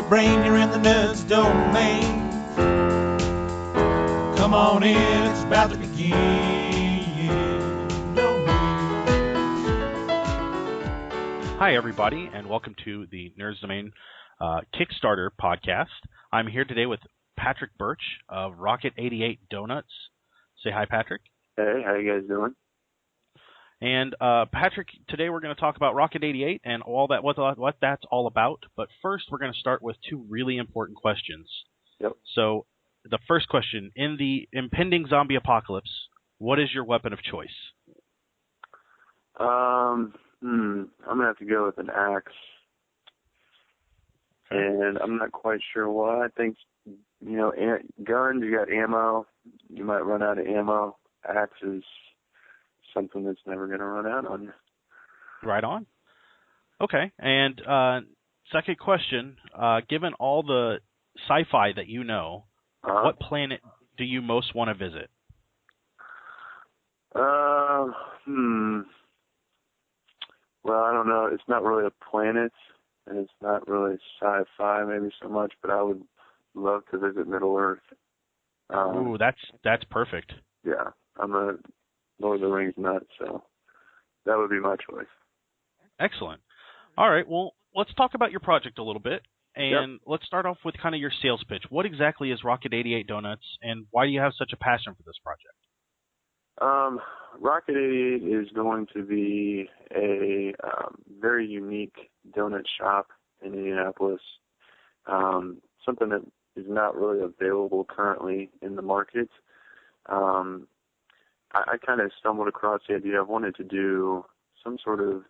your brain, you're in the nuts domain. Come on in, it's about to begin. Don't move. Hi, everybody, and welcome to the Nerds Domain Kickstarter podcast. I'm here today with Patrick Burtch of Rocket 88 Doughnuts. Say hi, Patrick. Hey, how you guys doing? And Patrick, today we're going to talk about Rocket 88 and all that, what that's all about. But first, we're going to start with two really important questions. Yep. So, the first question: in the impending zombie apocalypse, what is your weapon of choice? I'm gonna have to go with an axe, and I'm not quite sure why. I think, guns, you got ammo. You might run out of ammo. Axe is something that's never going to run out on you. Right on. Okay. And second question, given all the sci-fi that you know, what planet do you most want to visit? Well, I don't know. It's not really a planet, and it's not really sci-fi maybe so much, but I would love to visit Middle Earth. Ooh, that's perfect. Yeah. I'm a Lord of the Rings nut, so that would be my choice. Excellent. All right, well, let's talk about your project a little bit, and let's start off with kind of your sales pitch. What exactly is Rocket 88 Doughnuts, and why do you have such a passion for this project? Rocket 88 is going to be a very unique donut shop in Indianapolis, something that is not really available currently in the market. I kind of stumbled across the idea. I've wanted to do some sort of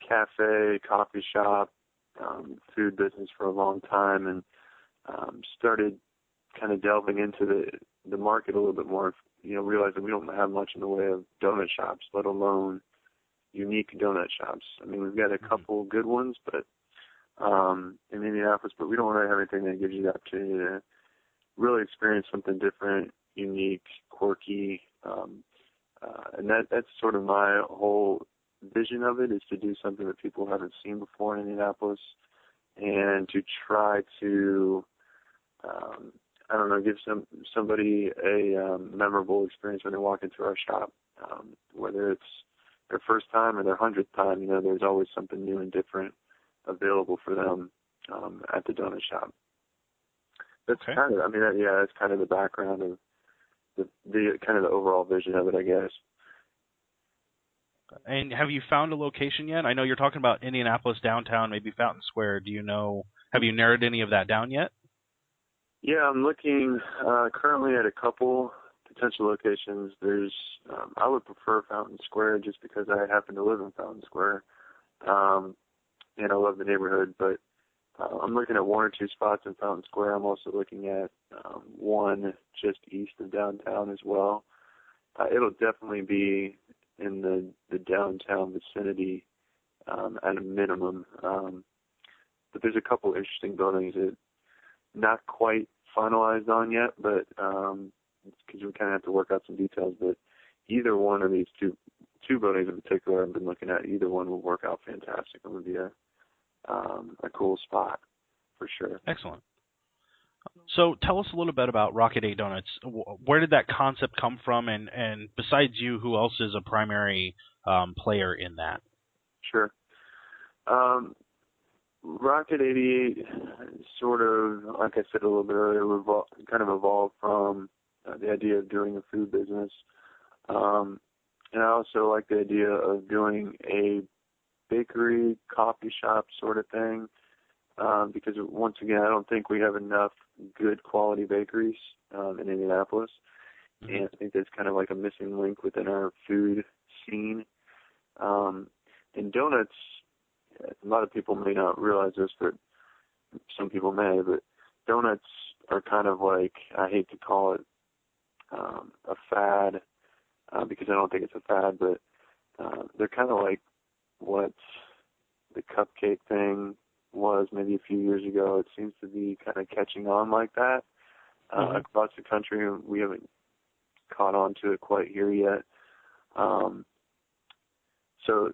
cafe, coffee shop, food business for a long time, and started kind of delving into the market a little bit more, realized that we don't have much in the way of donut shops, let alone unique donut shops. I mean, we've got a couple good ones, but in Indianapolis, but we don't really have anything that gives you the opportunity to really experience something different, unique, quirky, and that's sort of my whole vision of it, is to do something that people haven't seen before in Indianapolis, and to try to, give somebody a memorable experience when they walk into our shop, whether it's their first time or their 100th time. There's always something new and different available for them at the donut shop. That's kind of, that's kind of the background of the kind of the overall vision of it, I guess. And have you found a location yet? I know you're talking about Indianapolis downtown, maybe Fountain Square. Have you narrowed any of that down yet? Yeah, I'm looking currently at a couple potential locations. I would prefer Fountain Square just because I happen to live in Fountain Square, and I love the neighborhood, but I'm looking at one or two spots in Fountain Square. I'm also looking at one just east of downtown as well. It'll definitely be in the downtown vicinity at a minimum. But there's a couple interesting buildings that not quite finalized on yet, but because we kind of have to work out some details. But either one of these two buildings in particular I've been looking at, either one will work out fantastic. It would be a cool spot for sure. Excellent. So tell us a little bit about Rocket 8 Doughnuts. Where did that concept come from? And besides you, who else is a primary player in that? Sure. Rocket 88 sort of, like I said a little bit earlier, kind of evolved from the idea of doing a food business. And I also like the idea of doing a bakery, coffee shop sort of thing, because once again, I don't think we have enough good quality bakeries in Indianapolis, and I think that's kind of like a missing link within our food scene. And donuts, a lot of people may not realize this, but some people may, but donuts are kind of like, I hate to call it a fad, because I don't think it's a fad, but they're kind of like what the cupcake thing was maybe a few years ago. It seems to be kind of catching on like that across the country. We haven't caught on to it quite here yet. So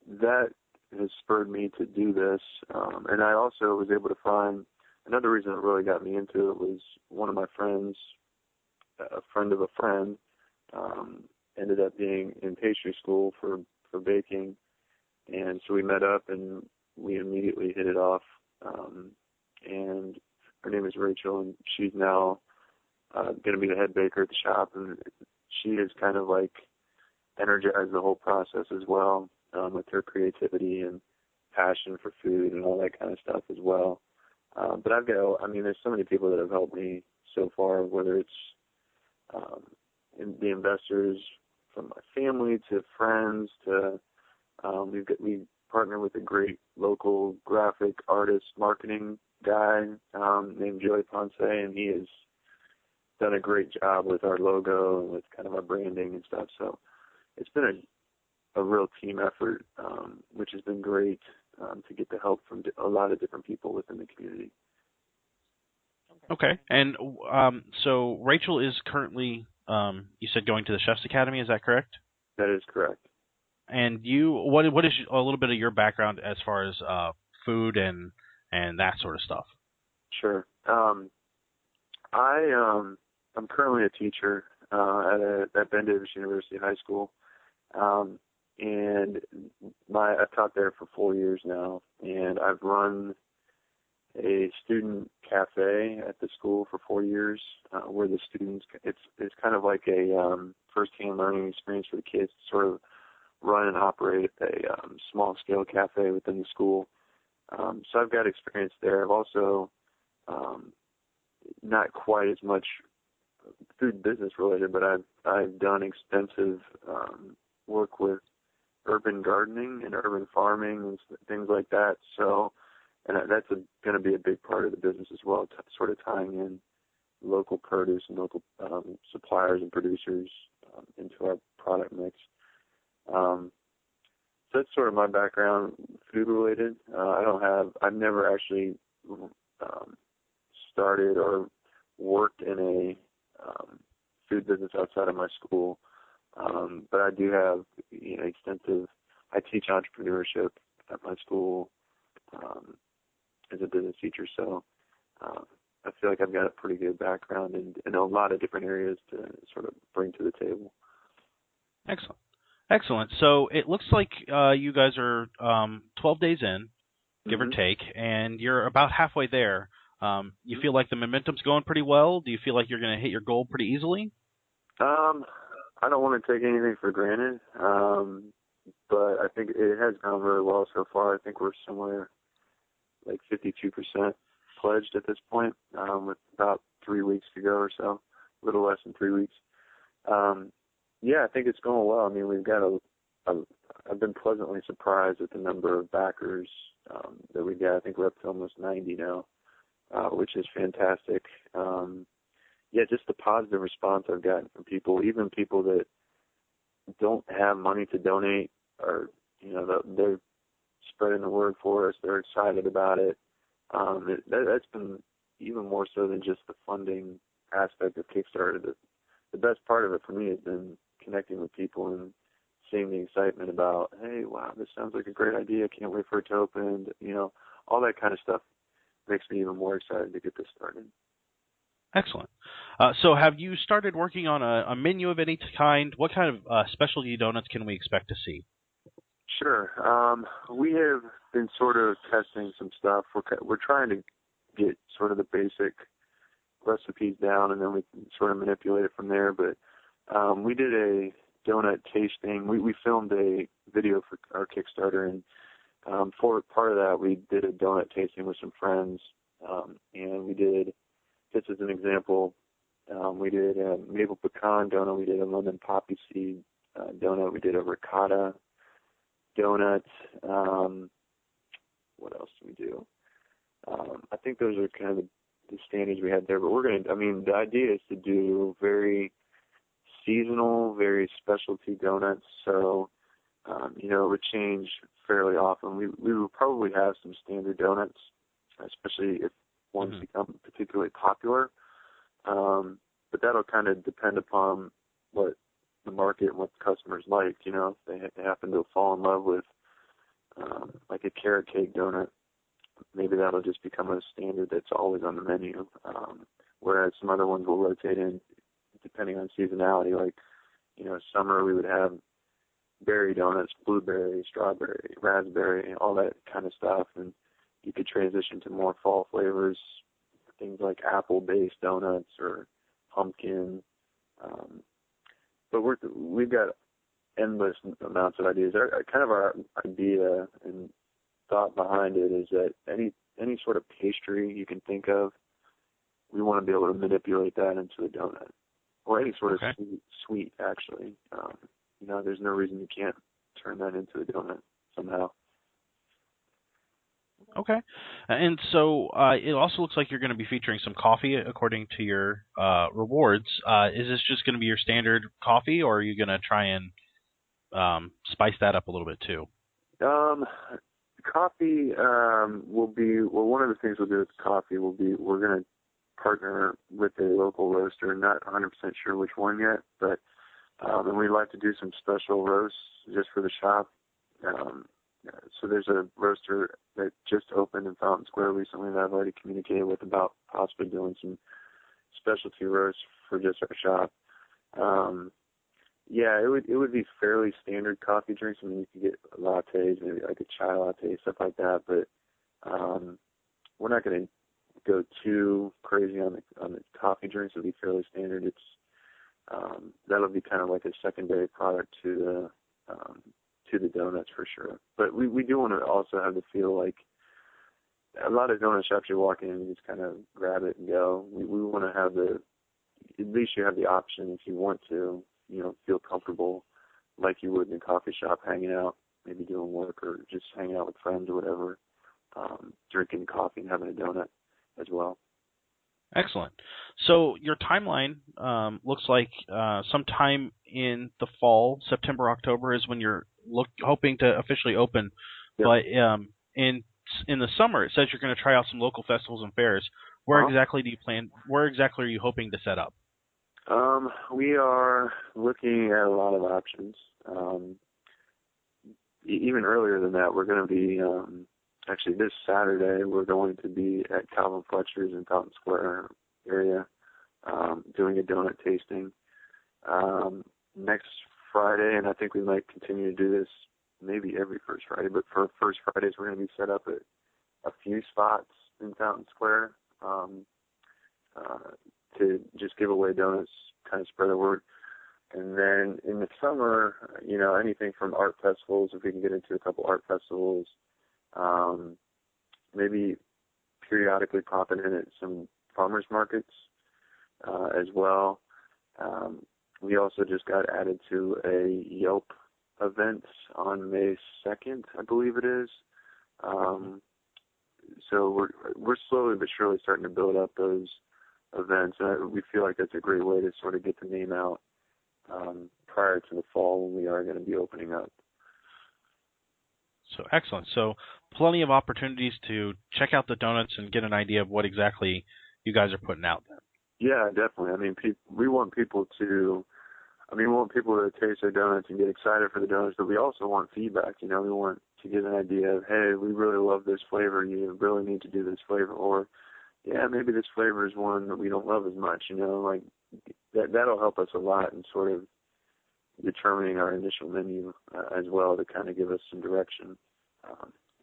that has spurred me to do this. And I also was able to find another reason that really got me into it was one of my friends, a friend of a friend, ended up being in pastry school for baking. And so we met up and we immediately hit it off. And her name is Rachel, and she's now going to be the head baker at the shop. And she has kind of like energized the whole process as well, with her creativity and passion for food and all that kind of stuff as well. But there's so many people that have helped me so far, whether it's the investors from my family to friends to we partner with a great local graphic artist marketing guy named Joey Ponce, and he has done a great job with our logo and with kind of our branding and stuff. So it's been a real team effort, which has been great to get the help from a lot of different people within the community. Okay. And so Rachel is currently, you said, going to the Chef's Academy. Is that correct? That is correct. And what is a little bit of your background as far as food and that sort of stuff? Sure. I'm currently a teacher at Ben Davis University High School, and I've taught there for 4 years now, and I've run a student cafe at the school for 4 years, where the students, it's kind of like a first-hand learning experience for the kids to sort of run and operate a small-scale cafe within the school. So I've got experience there. I've also not quite as much food business related, but I've done extensive work with urban gardening and urban farming and things like that. So, and that's going to be a big part of the business as well, sort of tying in local produce and local suppliers and producers into our product mix. So that's sort of my background, food related. I've never actually started or worked in a food business outside of my school, but I do have extensive. I teach entrepreneurship at my school as a business teacher, so I feel like I've got a pretty good background in a lot of different areas to sort of bring to the table. Excellent. So it looks like you guys are 12 days in, give or take, and you're about halfway there. You feel like the momentum's going pretty well? Do you feel like you're going to hit your goal pretty easily? I don't want to take anything for granted, but I think it has gone really well so far. I think we're somewhere like 52% pledged at this point, with about 3 weeks to go or so, a little less than 3 weeks. Yeah, I think it's going well. I mean, we've got I've been pleasantly surprised at the number of backers that we got. I think we're up to almost 90 now, which is fantastic. Yeah, just the positive response I've gotten from people, even people that don't have money to donate, or they're spreading the word for us. They're excited about it. That's been even more so than just the funding aspect of Kickstarter. The best part of it for me has been connecting with people and seeing the excitement about, hey, wow, this sounds like a great idea. Can't wait for it to open. All that kind of stuff makes me even more excited to get this started. Excellent. So have you started working on a menu of any kind? What kind of specialty donuts can we expect to see? Sure. We have been sort of testing some stuff. We're trying to get sort of the basic recipes down, and then we can sort of manipulate it from there. But we did a donut tasting. We filmed a video for our Kickstarter, and for part of that, we did a donut tasting with some friends, and we did, just as an example, we did a maple pecan donut, we did a lemon poppy seed donut, we did a ricotta donut. What else did we do? I think those are kind of the standards we had there, but the idea is to do very seasonal, very specialty donuts, so, it would change fairly often. We will probably have some standard donuts, especially if ones become particularly popular, but that'll kind of depend upon what the market and what the customers like. If they happen to fall in love with like a carrot cake donut, maybe that'll just become a standard that's always on the menu. Whereas some other ones will rotate in depending on seasonality. Like, summer we would have berry donuts, blueberry, strawberry, raspberry, all that kind of stuff. And you could transition to more fall flavors, things like apple-based donuts or pumpkin. But we've got endless amounts of ideas. Our idea and thought behind it is that any sort of pastry you can think of, we want to be able to manipulate that into a donut, or any sort of sweet actually. There's no reason you can't turn that into a donut somehow. Okay. And so it also looks like you're going to be featuring some coffee according to your rewards. Is this just going to be your standard coffee, or are you going to try and spice that up a little bit too? Coffee will be, one of the things we'll do with coffee will be, we're going to partner with a local roaster, not 100% sure which one yet, but and we'd like to do some special roasts just for the shop. So there's a roaster that just opened in Fountain Square recently that I've already communicated with about possibly doing some specialty roasts for just our shop. It would be fairly standard coffee drinks. I mean, you could get lattes, maybe like a chai latte, stuff like that. But we're not going to go too crazy on the coffee drinks. It'll be fairly standard. That'll be kind of like a secondary product to the donuts for sure. But we do want to also have the feel like a lot of donut shops you walk in and you just kind of grab it and go. We want to have at least you have the option if you want to, feel comfortable like you would in a coffee shop, hanging out, maybe doing work or just hanging out with friends or whatever, drinking coffee and having a donut as well. Excellent. So your timeline looks like sometime in the fall, September, October is when you're hoping to officially open. Yep. But in the summer, it says you're going to try out some local festivals and fairs. Where exactly do you plan? Where exactly are you hoping to set up? We are looking at a lot of options. Even earlier than that, we're going to be actually this Saturday. We're going to be at Calvin Fletcher's in Fountain Square area, doing a donut tasting. Next Friday, and I think we might continue to do this maybe every first Friday, but for first Fridays we're going to be set up at a few spots in Fountain Square to just give away donuts, kind of spread the word. And then in the summer, anything from art festivals, if we can get into a couple art festivals, maybe periodically popping in at some farmers markets as well. We also just got added to a Yelp event on May 2nd, I believe it is. So we're slowly but surely starting to build up those events. We feel like that's a great way to sort of get the name out prior to the fall when we are going to be opening up. So excellent. So plenty of opportunities to check out the donuts and get an idea of what exactly you guys are putting out there. Yeah, definitely. I mean, we want people to taste our donuts and get excited for the donuts, but we also want feedback. We want to get an idea of, hey, we really love this flavor. You really need to do this flavor. Or, yeah, maybe this flavor is one that we don't love as much. Like that'll help us a lot in sort of determining our initial menu as well, to kind of give us some direction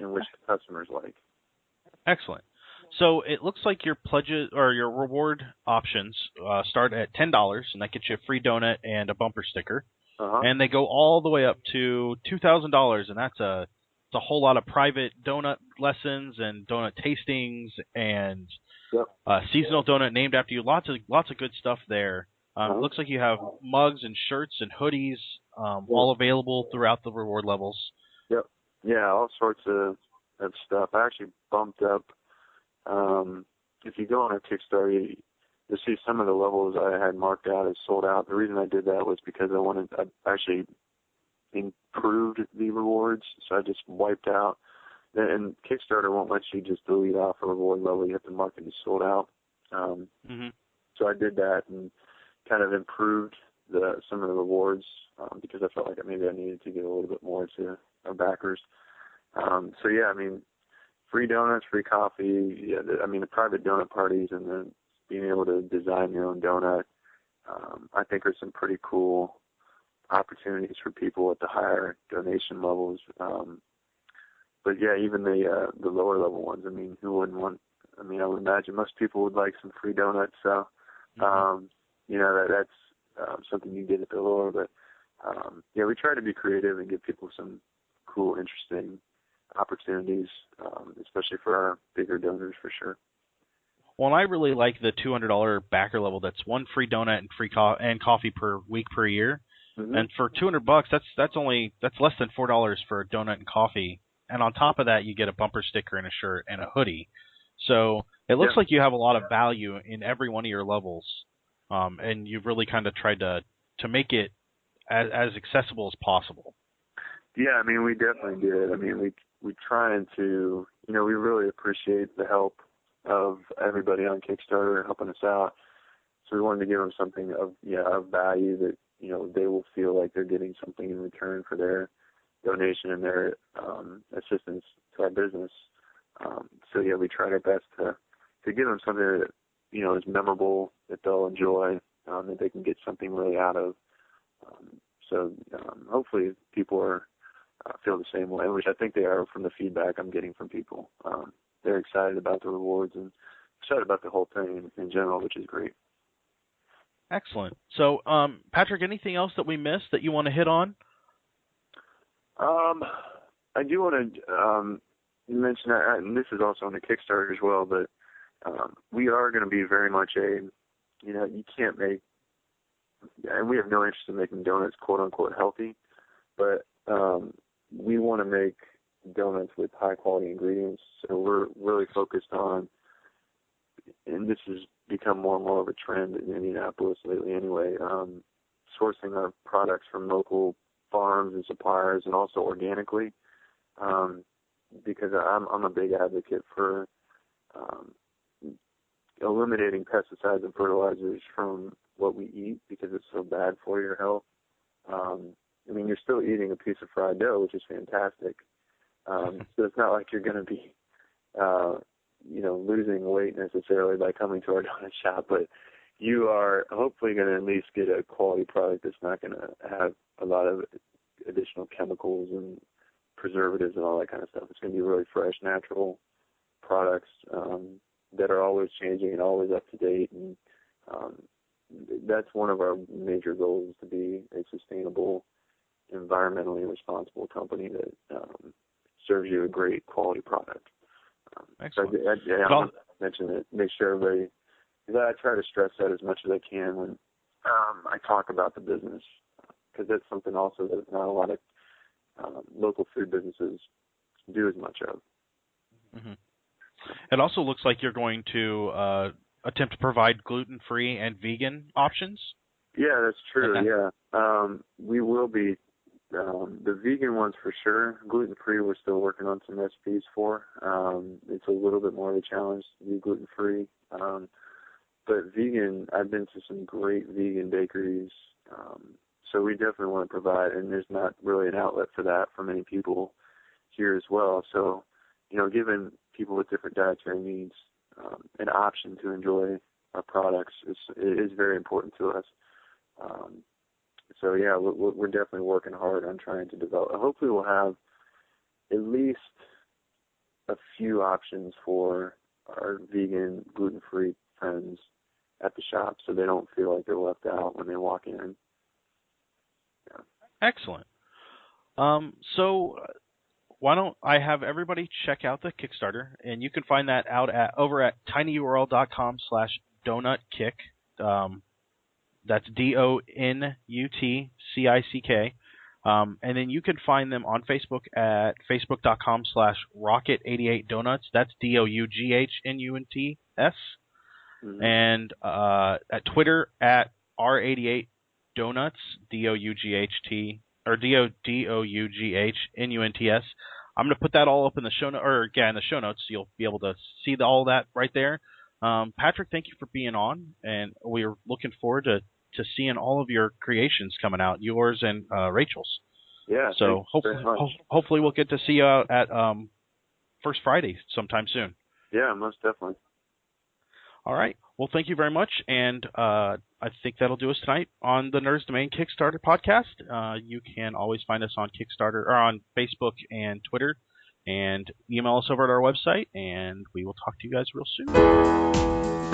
in which the customers like. Excellent. So it looks like your pledges or your reward options start at $10, and that gets you a free donut and a bumper sticker. And they go all the way up to $2,000, and that's a whole lot of private donut lessons and donut tastings and seasonal donut named after you. Lots of good stuff there. It looks like you have mugs and shirts and hoodies all available throughout the reward levels. Yep. Yeah, all sorts of stuff. I actually bumped up. If you go on our Kickstarter, you'll see some of the levels I had marked out as sold out. The reason I did that was because I actually improved the rewards, so I just wiped out. And Kickstarter won't let you just delete off a reward level. You have to mark it as sold out. So I did that and kind of improved some of the rewards because I felt like maybe I needed to give a little bit more to our backers. So yeah, I mean, free donuts, free coffee. Yeah, the private donut parties and then being able to design your own donut, I think are some pretty cool opportunities for people at the higher donation levels. But yeah, even the lower level ones. I mean, who wouldn't want? I mean, I would imagine most people would like some free donuts. So, that's something you get at the lower. But yeah, we try to be creative and give people some cool, interesting opportunities, especially for our bigger donors, for sure. Well, and I really like the $200 backer level. That's one free donut and free coffee per week per year. Mm-hmm. And for $200, that's less than $4 for a donut and coffee. And on top of that, you get a bumper sticker and a shirt and a hoodie. So it looks like you have a lot of value in every one of your levels, and you've really kind of tried to make it as accessible as possible. Yeah, I mean, we definitely did. I mean, we trying to, we really appreciate the help of everybody on Kickstarter helping us out. So we wanted to give them something of value that, they will feel like they're getting something in return for their donation and their assistance to our business. So yeah, we tried our best to give them something that, is memorable, that they'll enjoy, that they can get something really out of. So hopefully people feel the same way, which I think they are from the feedback I'm getting from people. They're excited about the rewards and excited about the whole thing in general, which is great. Excellent. So, Patrick, anything else that we missed that you want to hit on? I do want to mention that, and this is also on the Kickstarter as well, but we are going to be very much you can't make, and we have no interest in making donuts quote-unquote healthy, but we want to make donuts with high-quality ingredients, so we're really focused on, and this has become more and more of a trend in Indianapolis lately anyway, sourcing our products from local farms and suppliers and also organically, because I'm a big advocate for eliminating pesticides and fertilizers from what we eat because it's so bad for your health. I mean, you're still eating a piece of fried dough, which is fantastic. So it's not like you're going to be, losing weight necessarily by coming to our donut shop, but you are hopefully going to at least get a quality product that's not going to have a lot of additional chemicals and preservatives and all that kind of stuff. It's going to be really fresh, natural products that are always changing and always up to date. And that's one of our major goals, to be a sustainable, environmentally responsible company that serves you a great quality product. Excellent. So I want to mention it, make sure everybody, because I try to stress that as much as I can when I talk about the business, because that's something also that not a lot of local food businesses do as much of. Mm-hmm. It also looks like you're going to attempt to provide gluten-free and vegan options. Yeah, that's true. Okay. Yeah, we will be. The vegan ones for sure. Gluten-free, we're still working on some recipes for. It's a little bit more of a challenge to do gluten-free. But vegan, I've been to some great vegan bakeries. So we definitely want to provide, and there's not really an outlet for that for many people here as well. So, giving people with different dietary needs an option to enjoy our products is very important to us. So yeah, we're definitely working hard on trying to develop. Hopefully we'll have at least a few options for our vegan, gluten-free friends at the shop so they don't feel like they're left out when they walk in. Yeah. Excellent. So why don't I have everybody check out the Kickstarter, and you can find that out over at tinyurl.com/donutkick. That's DONUTCICK. And then you can find them on Facebook at facebook.com/rocket88donuts. That's DOUGHNUNTS. Mm-hmm. And at Twitter at R88donuts, DOUGHT, or DOUGHNUNTS. I'm going to put that all up in the show in the show notes, so you'll be able to see all that right there. Patrick, thank you for being on, and we're looking forward to seeing all of your creations coming out, yours and Rachel's. Yeah. So hopefully we'll get to see you out at First Friday sometime soon. Yeah, most definitely. All right. Well, thank you very much, and I think that'll do us tonight on the Nerds Domain Kickstarter podcast. You can always find us on Kickstarter or on Facebook and Twitter, and email us over at our website, and we will talk to you guys real soon.